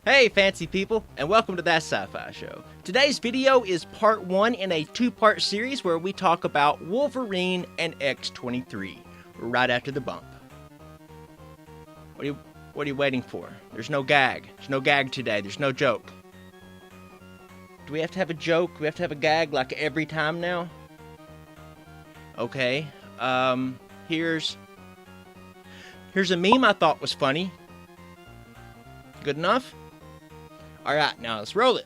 Hey fancy people, and welcome to That Sci-Fi Show. Today's video is part 1 in a 2-part series where we talk about Wolverine and X-23, right after the bump. What are you waiting for? There's no gag. There's no gag today. There's no joke. Do we have to have a joke? Do we have to have a gag like every time now? Okay, here's a meme I thought was funny. Good enough? Alright, now let's roll it.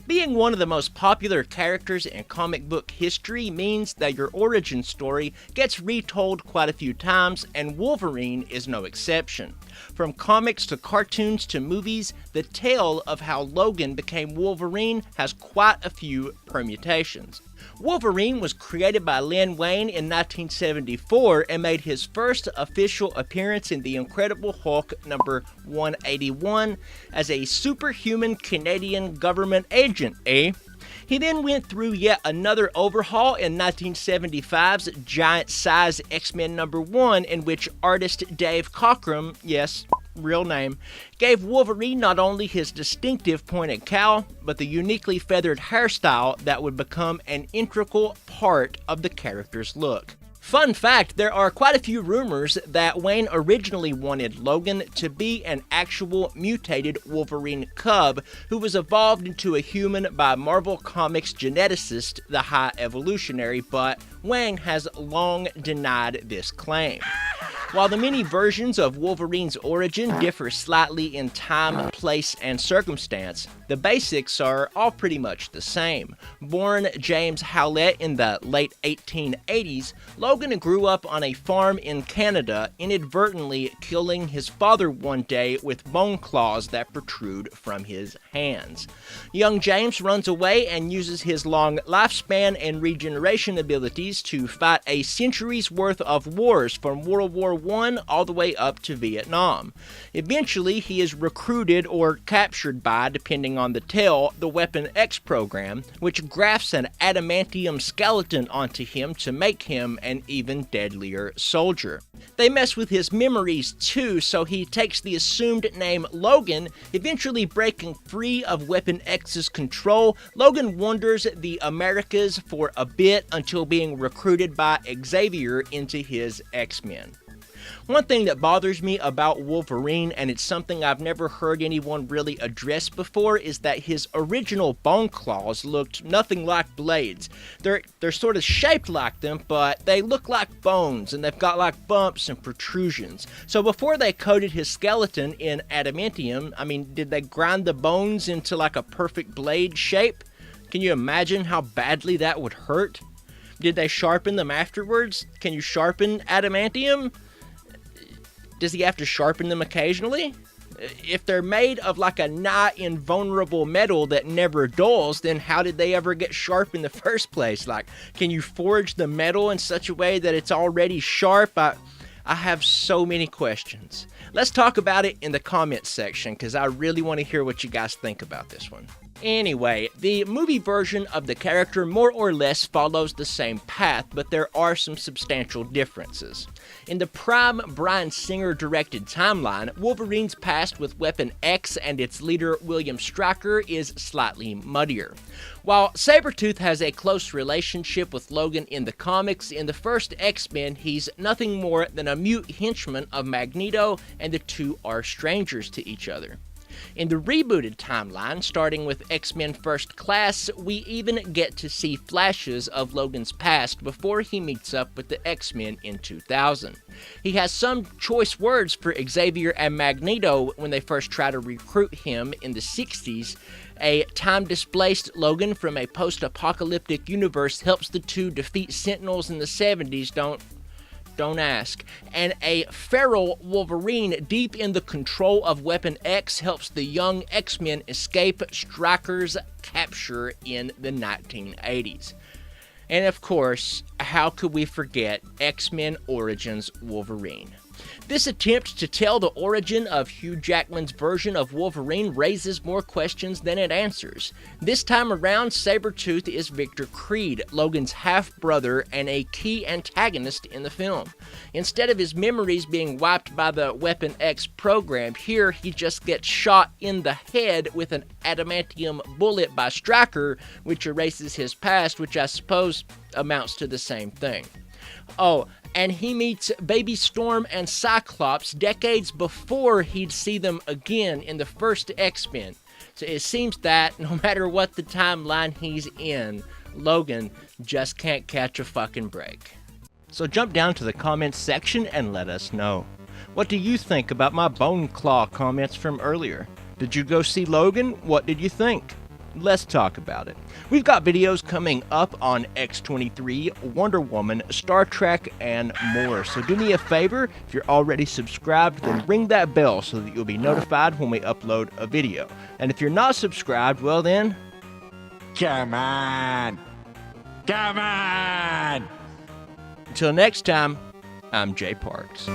Being one of the most popular characters in comic book history means that your origin story gets retold quite a few times, and Wolverine is no exception. From comics to cartoons to movies, the tale of how Logan became Wolverine has quite a few permutations. Wolverine was created by Len Wein in 1974 and made his first official appearance in The Incredible Hulk number 181 as a superhuman Canadian government agent, eh? He then went through yet another overhaul in 1975's giant-size X-Men number 1, in which artist Dave Cockrum, yes, real name, gave Wolverine not only his distinctive pointed cowl, but the uniquely feathered hairstyle that would become an integral part of the character's look. Fun fact, there are quite a few rumors that Wayne originally wanted Logan to be an actual mutated Wolverine cub who was evolved into a human by Marvel Comics geneticist, the High Evolutionary, but Wang has long denied this claim. While the many versions of Wolverine's origin differ slightly in time, place, and circumstance, the basics are all pretty much the same. Born James Howlett in the late 1880s, Logan grew up on a farm in Canada, inadvertently killing his father one day with bone claws that protrude from his hands. Young James runs away and uses his long lifespan and regeneration abilities to fight a century's worth of wars from World War I all the way up to Vietnam. Eventually, he is recruited or captured by, depending on the tale, the Weapon X program, which grafts an adamantium skeleton onto him to make him an even deadlier soldier. They mess with his memories too, so he takes the assumed name Logan. Eventually breaking free of Weapon X's control, Logan wanders the Americas for a bit until being recruited by Xavier into his X-Men. One thing that bothers me about Wolverine, and it's something I've never heard anyone really address before, is that his original bone claws looked nothing like blades. They're sort of shaped like them, but they look like bones, and they've got like bumps and protrusions. So before they coated his skeleton in adamantium, did they grind the bones into like a perfect blade shape? Can you imagine how badly that would hurt? Did they sharpen them afterwards? Can you sharpen adamantium? Does he have to sharpen them occasionally? If they're made of like a nigh invulnerable metal that never dulls, then how did they ever get sharp in the first place? Like, can you forge the metal in such a way that it's already sharp? I have so many questions. Let's talk about it in the comments section, because I really want to hear what you guys think about this one. Anyway, the movie version of the character more or less follows the same path, but there are some substantial differences. In the prime Bryan Singer-directed timeline, Wolverine's past with Weapon X and its leader William Stryker is slightly muddier. While Sabretooth has a close relationship with Logan in the comics, in the first X-Men he's nothing more than a mute henchman of Magneto, and the two are strangers to each other. In the rebooted timeline, starting with X-Men First Class, we even get to see flashes of Logan's past before he meets up with the X-Men in 2000. He has some choice words for Xavier and Magneto when they first try to recruit him in the 60s. A time-displaced Logan from a post-apocalyptic universe helps the two defeat Sentinels in the 70s, don't ask. And a feral Wolverine deep in the control of Weapon X helps the young X-Men escape Stryker's capture in the 1980s. And of course, how could we forget X-Men Origins Wolverine? This attempt to tell the origin of Hugh Jackman's version of Wolverine raises more questions than it answers. This time around, Sabretooth is Victor Creed, Logan's half-brother and a key antagonist in the film. Instead of his memories being wiped by the Weapon X program, here he just gets shot in the head with an adamantium bullet by Stryker, which erases his past, which I suppose amounts to the same thing. Oh, and he meets Baby Storm and Cyclops decades before he'd see them again in the first X-Men. So it seems that no matter what the timeline he's in, Logan just can't catch a fucking break. So jump down to the comments section and let us know. What do you think about my Bone Claw comments from earlier? Did you go see Logan? What did you think? Let's talk about it. We've got videos coming up on X-23, Wonder Woman, Star Trek, and more. So do me a favor, if you're already subscribed, then ring that bell so that you'll be notified when we upload a video. And if you're not subscribed, well then, come on! Come on! Until next time, I'm Jay Parks.